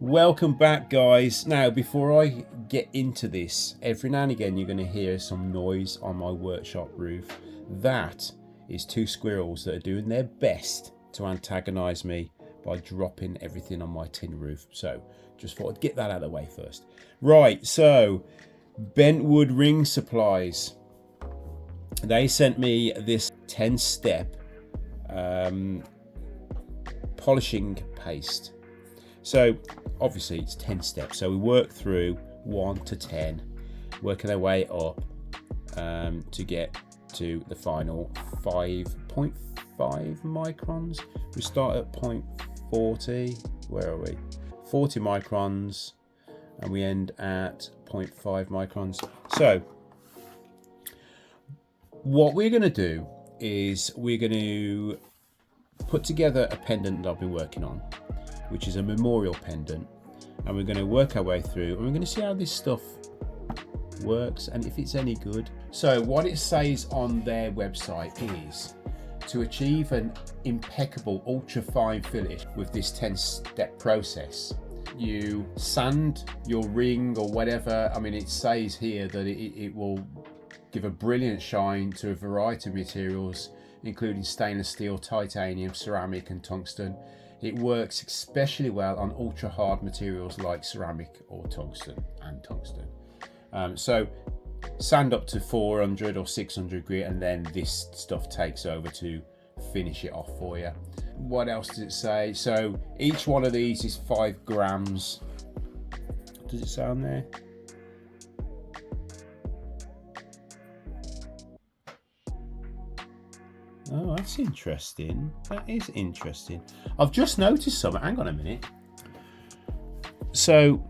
Welcome back, guys. Now, before I get into this, every now and again you're going to hear some noise on my workshop roof. That is two squirrels that are doing their best to antagonize me by dropping everything on my tin roof. So just thought I'd get that out of the way first. Right, so Bentwood Ring Supplies, they sent me this 10-step polishing paste. So obviously it's 10 steps, so we work through 1 to 10, working our way up to get to the final 5.5 microns. We start at 0.40, where are we? 40 microns, and we end at 0.5 microns. So what we're going to do is we're going to put together a pendant that I've been working on, which is a memorial pendant, and we're going to work our way through and we're going to see how this stuff works and if it's any good. So what it says on their website is to achieve an impeccable ultra fine finish with this 10-step process, you sand your ring or whatever. I mean, it says here that it will give a brilliant shine to a variety of materials, including stainless steel, titanium, ceramic and tungsten. It works especially well on ultra hard materials like ceramic or tungsten and tungsten. So sand up to 400 or 600 grit, and then this stuff takes over to finish it off for you. What else does it say? So each one of these is 5 grams. Does it say on there? Oh, that's interesting. That is interesting. I've just noticed something. Hang on a minute. So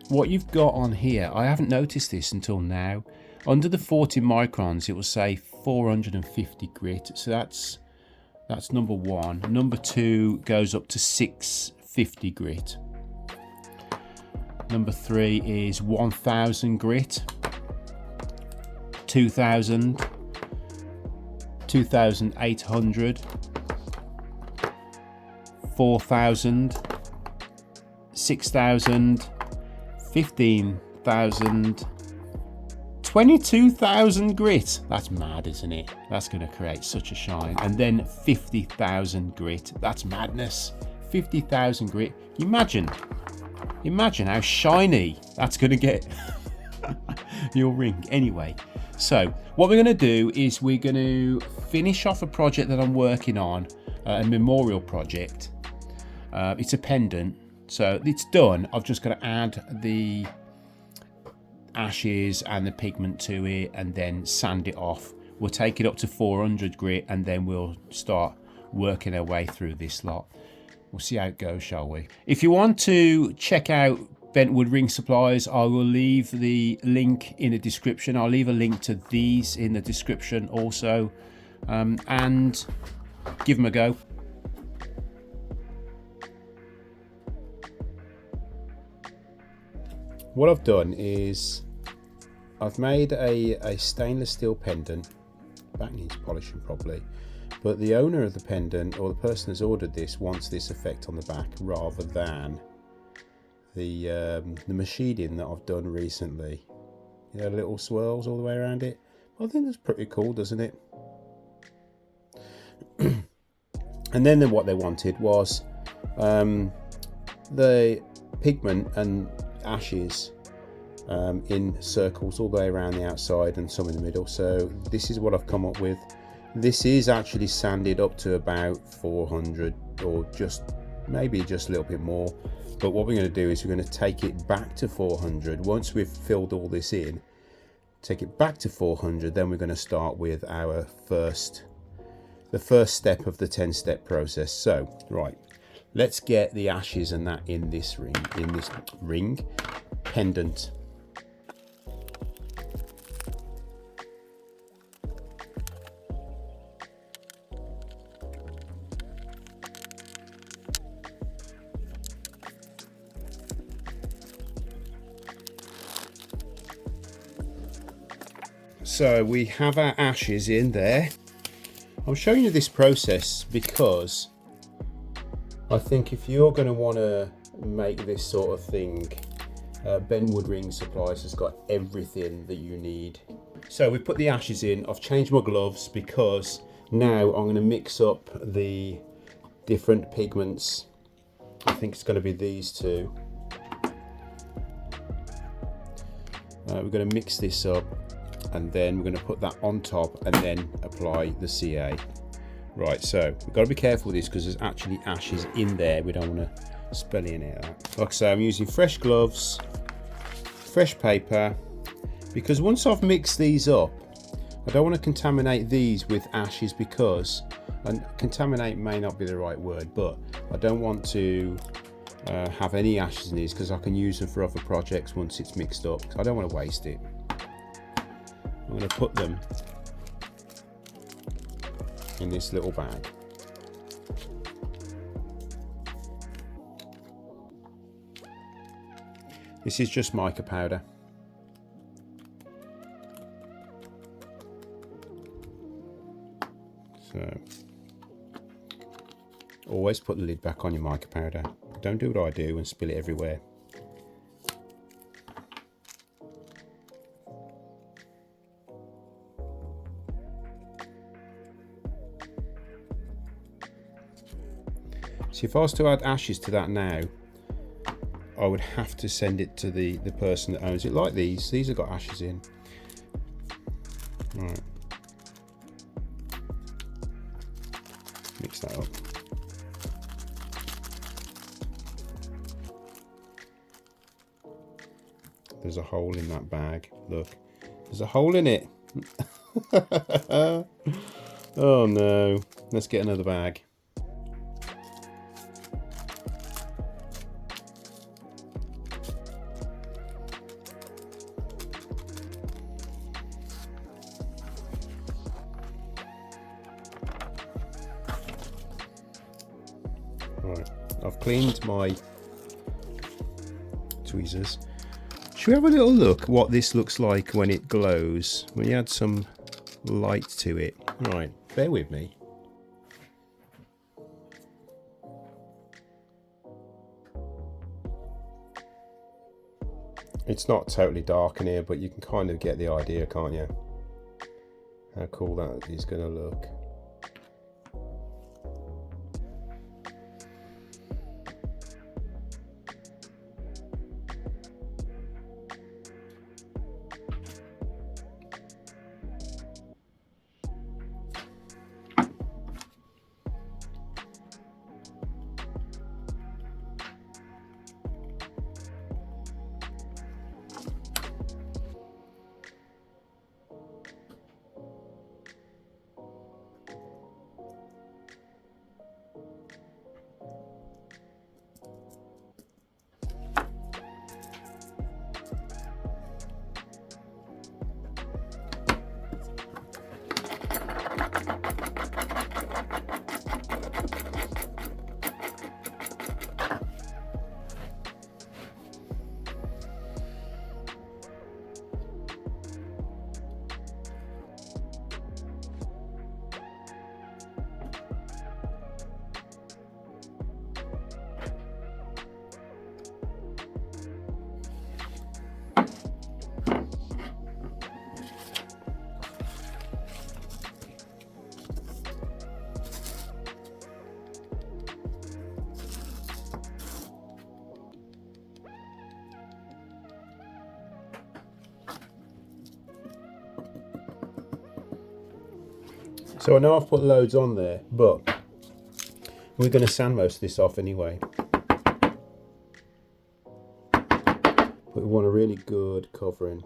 what you've got on here, I haven't noticed this until now. Under the 40 microns, it will say 450 grit. So that's number one. Number two goes up to 650 grit. Number three is 1000 grit. 2000. 2800, 4000, 6000, 15,000, 22,000 grit. That's mad, isn't it? That's going to create such a shine. And then 50,000 grit. That's madness. 50,000 grit. Imagine how shiny that's going to get your ring. Anyway, so what we're going to do is we're going to finish off a project that I'm working on, a memorial project. It's a pendant, so it's done. I've just got to add the ashes and the pigment to it and then sand it off. We'll take it up to 400 grit and then we'll start working our way through this lot. We'll see how it goes, shall we? If you want to check out Bentwood Ring Supplies, I will leave the link in the description. I'll leave a link to these in the description also, and give them a go. What I've done is I've made a stainless steel pendant. Back needs polishing properly, but the owner of the pendant, or the person that's ordered this, wants this effect on the back rather than the machining that I've done recently. You know, little swirls all the way around it. I think that's pretty cool, doesn't it? And then what they wanted was the pigment and ashes in circles all the way around the outside and some in the middle. So this is what I've come up with. This is actually sanded up to about 400 or maybe just a little bit more. But what we're going to do is we're going to take it back to 400. Once we've filled all this in, take it back to 400, then we're going to start with the first step of the 10-step process. So, right, let's get the ashes and that in this ring pendant. So we have our ashes in there. I'm showing you this process because I think if you're going to want to make this sort of thing, Bentwood Ring Supplies has got everything that you need. So we've put the ashes in. I've changed my gloves because now I'm going to mix up the different pigments. I think it's going to be these two. We're going to mix this up, and then we're going to put that on top and then apply the CA. Right, so we've got to be careful with this because there's actually ashes in there. We don't want to spill any of that. Like I say, I'm using fresh gloves, fresh paper, because once I've mixed these up, I don't want to contaminate these with ashes, because, and contaminate may not be the right word, but I don't want to have any ashes in these because I can use them for other projects once it's mixed up. I don't want to waste it. I'm going to put them in this little bag. This is just mica powder. So always put the lid back on your mica powder. Don't do what I do and spill it everywhere. So if I was to add ashes to that now, I would have to send it to the person that owns it. Like these have got ashes in. Right. Mix that up. There's a hole in that bag. Look, there's a hole in it. Oh no. Let's get another bag. Right, I've cleaned my tweezers. Should we have a little look what this looks like when it glows, when you add some light to it? Right, bear with me. It's not totally dark in here, but you can kind of get the idea, can't you? How cool that is going to look. So I know I've put loads on there, but we're going to sand most of this off anyway. But we want a really good covering.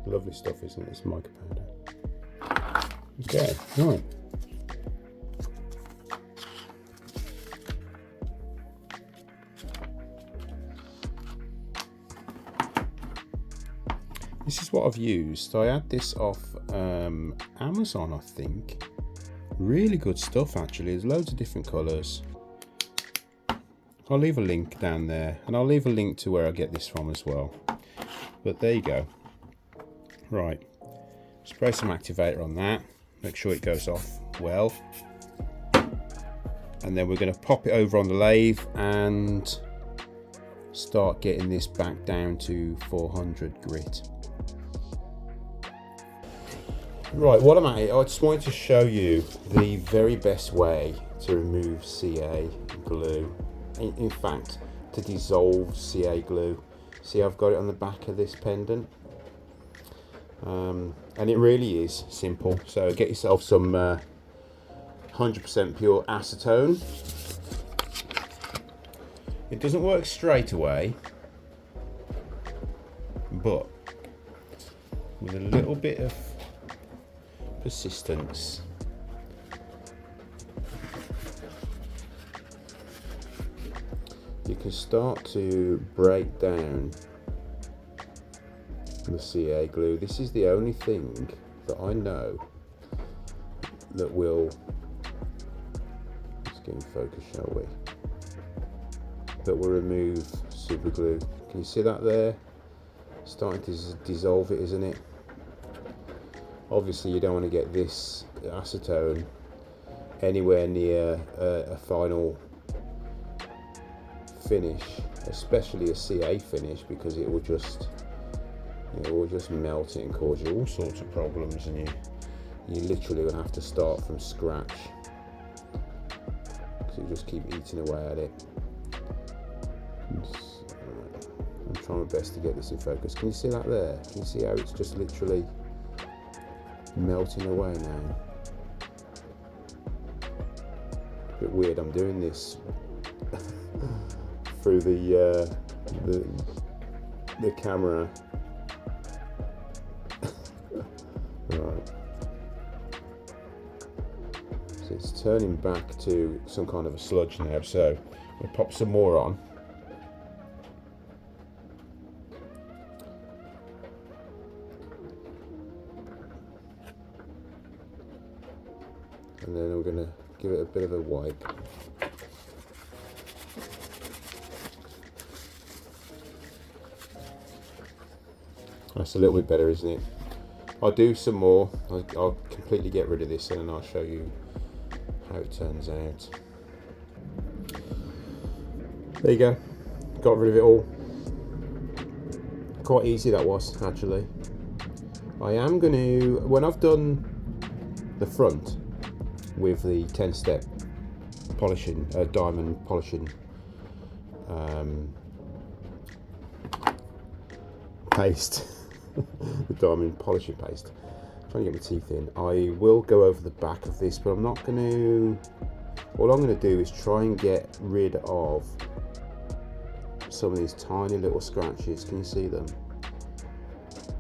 Lovely stuff, isn't it? It's mica powder. Okay, right. This is what I've used. I had this off Amazon, I think. Really good stuff, actually. There's loads of different colours. I'll leave a link down there, and I'll leave a link to where I get this from as well. But there you go. Right, spray some activator on that. Make sure it goes off well. and then we're going to pop it over on the lathe and start getting this back down to 400 grit. Right, while I'm at it, I just wanted to show you the very best way to remove CA glue. In fact, to dissolve CA glue. See, I've got it on the back of this pendant. And it really is simple. So get yourself some 100% pure acetone. It doesn't work straight away, but with a little bit of persistence, you can start to break down the CA glue. This is the only thing that I know that will, let's get in focus, shall we, that will remove super glue. Can you see that there? Starting to dissolve it, isn't it? Obviously you don't want to get this acetone anywhere near a final finish, especially a CA finish, because it will just melt it and cause you all sorts of problems, and you literally will have to start from scratch, because you just keep eating away at it. I'm trying my best to get this in focus. Can you see that there? Can you see how it's just literally melting away now? A bit weird. I'm doing this through the camera. Right. So it's turning back to some kind of a sludge now. So we'll pop some more on. And then we're going to give it a bit of a wipe. That's a little bit better, isn't it? I'll do some more. I'll completely get rid of this and then I'll show you how it turns out. There you go. Got rid of it all. Quite easy that was, actually. I am going to, when I've done the front with the 10-step polishing, diamond polishing paste, the diamond polishing paste, I'm trying to get my teeth in, I will go over the back of this, but I'm not going to, all I'm going to do is try and get rid of some of these tiny little scratches. Can you see them?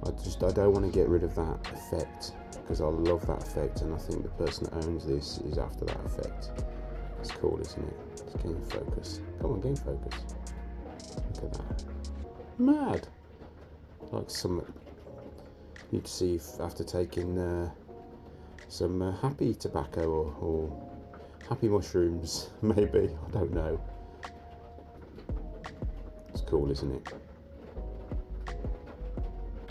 I don't want to get rid of that effect, because I love that effect, and I think the person that owns this is after that effect. It's cool, isn't it? Let's get in focus. Come on, get in focus. Look at that. Mad. Like some, you'd see if after taking some happy tobacco or happy mushrooms, maybe. I don't know. It's cool, isn't it?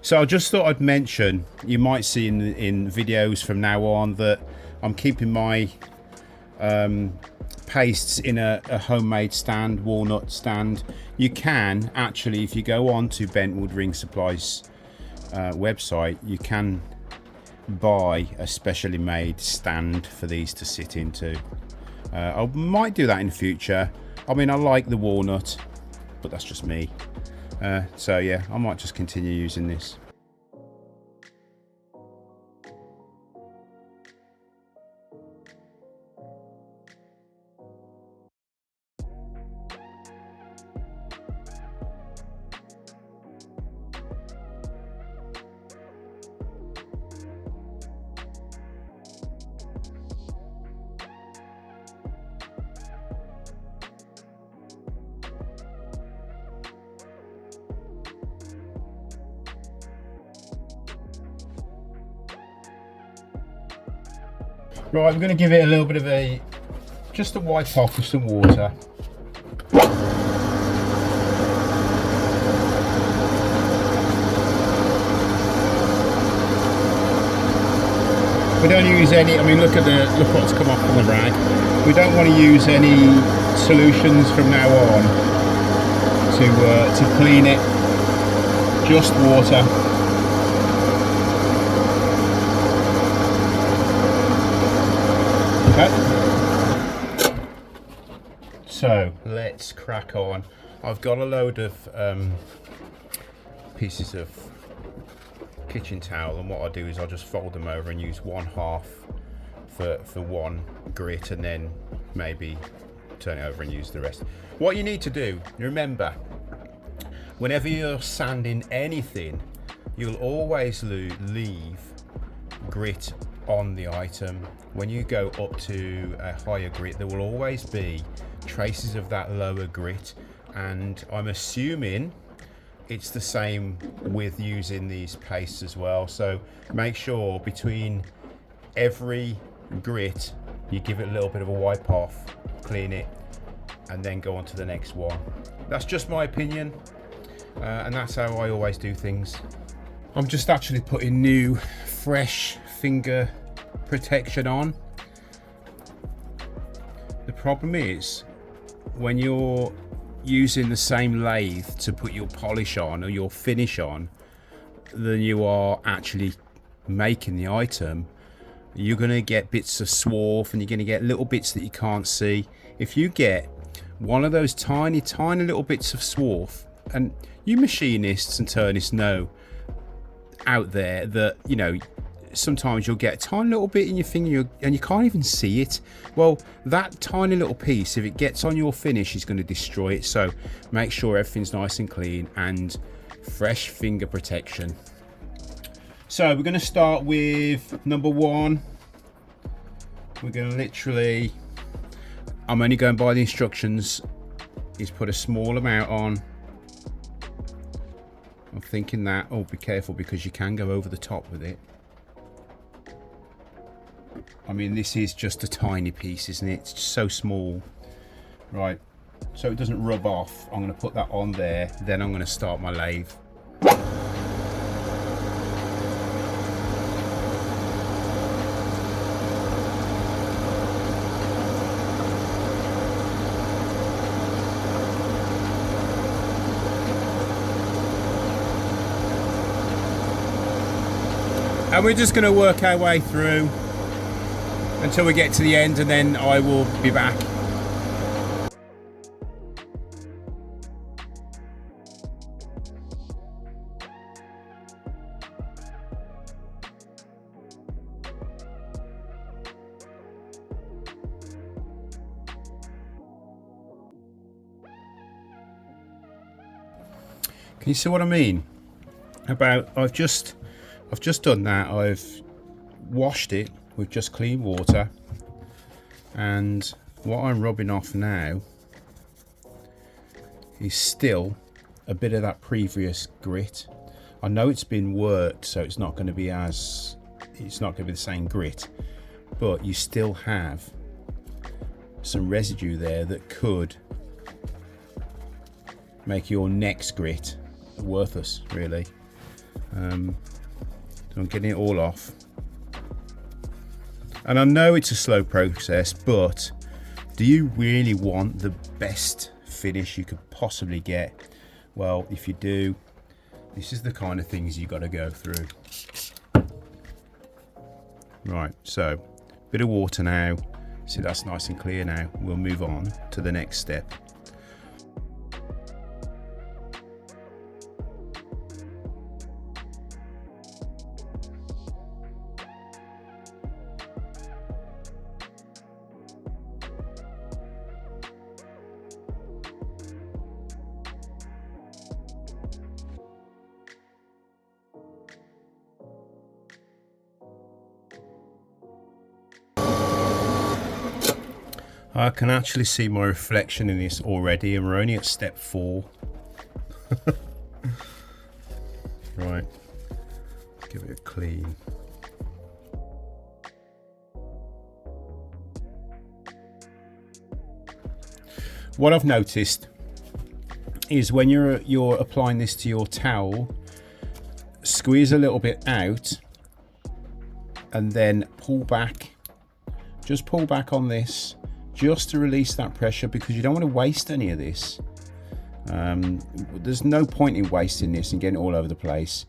So I just thought I'd mention, you might see in videos from now on that I'm keeping my pastes in a homemade stand, walnut stand. You can actually, if you go on to Bentwood Ring Supplies website, you can buy a specially made stand for these to sit into. I might do that in the future. I mean, I like the walnut, but that's just me. So yeah, I might just continue using this. Right, I'm going to give it a little bit of just a wipe off with some water. We don't use any, I mean look what's come off on the rag. We don't want to use any solutions from now on to clean it, just water. Okay. So let's crack on. I've got a load of pieces of kitchen towel, and what I'll do is I'll just fold them over and use one half for one grit, and then maybe turn it over and use the rest. What you need to do, remember, whenever you're sanding anything, you'll always leave grit on the item. When you go up to a higher grit, there will always be traces of that lower grit, and I'm assuming it's the same with using these pastes as well. So make sure between every grit you give it a little bit of a wipe off, clean it, and then go on to the next one. That's just my opinion, and that's how I always do things. I'm just actually putting new fresh finger protection on. The problem is when you're using the same lathe to put your polish on or your finish on than you are actually making the item, you're going to get bits of swarf, and you're going to get little bits that you can't see. If you get one of those tiny little bits of swarf, and you machinists and turnists know out there that, you know, sometimes you'll get a tiny little bit in your finger and you can't even see it. Well, that tiny little piece, if it gets on your finish, is going to destroy it. So make sure everything's nice and clean, and fresh finger protection. So we're going to start with number one. We're going to literally, I'm only going by the instructions, is put a small amount on. I'm thinking that, oh, be careful because you can go over the top with it. I mean, this is just a tiny piece, isn't it? It's just so small. Right, so it doesn't rub off, I'm going to put that on there, then I'm going to start my lathe. And we're just going to work our way through until we get to the end, and then I will be back. Can you see what I mean? I've just done that. I've washed it with just clean water, and what I'm rubbing off now is still a bit of that previous grit. I know it's been worked, so it's not going to be the same grit, but you still have some residue there that could make your next grit worthless, really. So I'm getting it all off. And I know it's a slow process, but do you really want the best finish you could possibly get? Well, if you do, this is the kind of things you got to go through. Right, so bit of water now. See, that's nice and clear now. We'll move on to the next step. I can actually see my reflection in this already, and we're only at step 4. Right, give it a clean. What I've noticed is when you're applying this to your towel, squeeze a little bit out and then pull back. Just pull back on this just to release that pressure, because you don't want to waste any of this. There's no point in wasting this and getting it all over the place.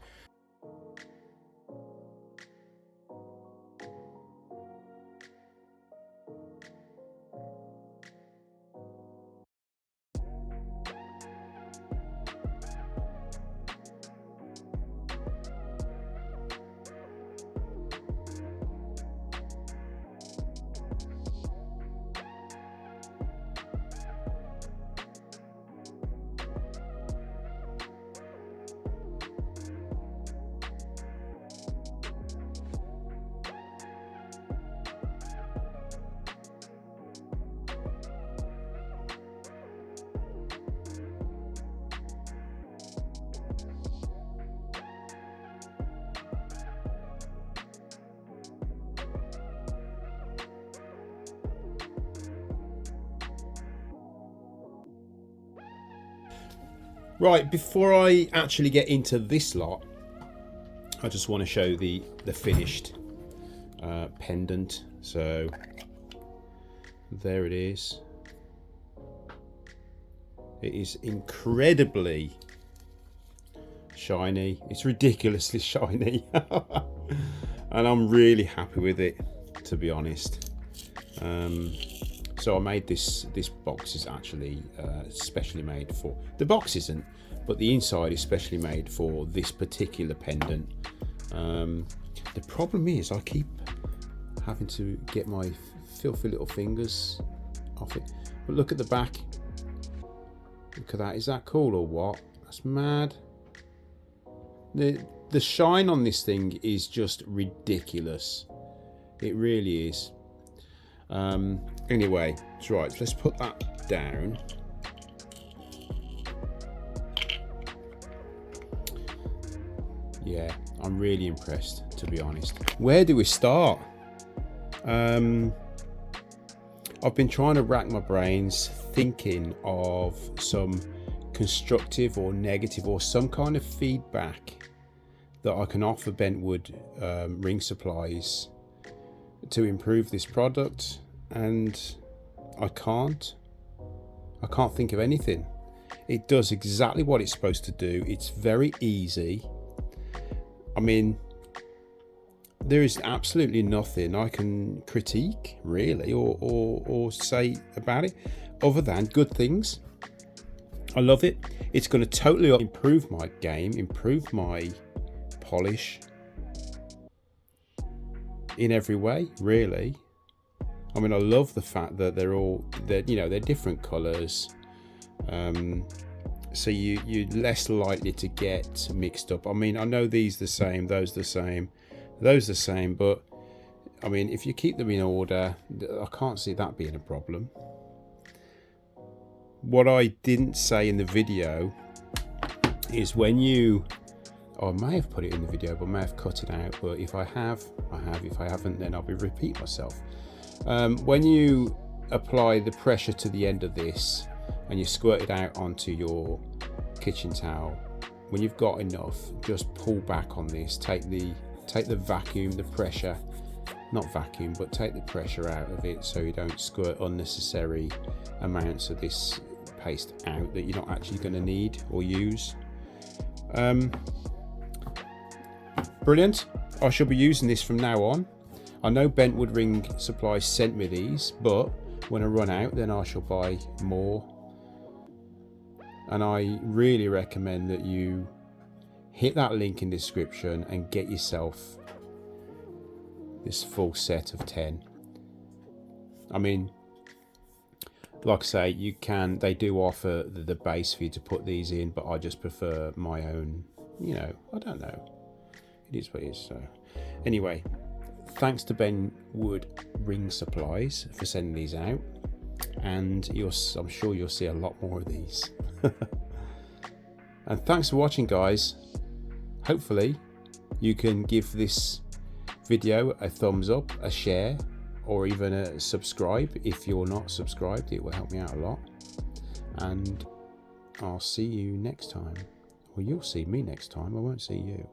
Right, before I actually get into this lot, I just want to show the finished pendant. So there it is. It is incredibly shiny. It's ridiculously shiny. And I'm really happy with it, to be honest. So I made this box is actually specially made for, the box isn't, but the inside is specially made for this particular pendant. The problem is I keep having to get my filthy little fingers off it. But look at the back. Look at that. Is that cool or what? That's mad. The shine on this thing is just ridiculous. It really is. Anyway, that's right. So let's put that down. Yeah, I'm really impressed, to be honest. Where do we start? I've been trying to rack my brains thinking of some constructive or negative or some kind of feedback that I can offer Bentwood Ring Supplies to improve this product, and I can't think of anything. It does exactly what it's supposed to do. It's very easy. I mean, there is absolutely nothing I can critique really or say about it other than good things. I love it. It's going to totally improve my game, improve my polish in every way, really. I mean, I love the fact that they're different colors, so you're less likely to get mixed up. I mean, I know these the same, those the same, those the same, but I mean, if you keep them in order, I can't see that being a problem. What I didn't say in the video is when you, I may have put it in the video, but I may have cut it out. But if I have, I have. If I haven't, then I'll be repeat myself. When you apply the pressure to the end of this and you squirt it out onto your kitchen towel, when you've got enough, just pull back on this. Take the vacuum, the pressure, not vacuum, but take the pressure out of it so you don't squirt unnecessary amounts of this paste out that you're not actually going to need or use. Brilliant. I shall be using this from now on. I know Bentwood Ring Supplies sent me these, but when I run out, then I shall buy more. And I really recommend that you hit that link in the description and get yourself this full set of 10. I mean, like I say, they do offer the base for you to put these in, but I just prefer my own, I don't know. It is what it is. So anyway, thanks to Bentwood Ring Supplies for sending these out, and I'm sure you'll see a lot more of these. And thanks for watching, guys. Hopefully you can give this video a thumbs up, a share, or even a subscribe. If you're not subscribed, it will help me out a lot. And I'll see you next time. Well, you'll see me next time. I won't see you.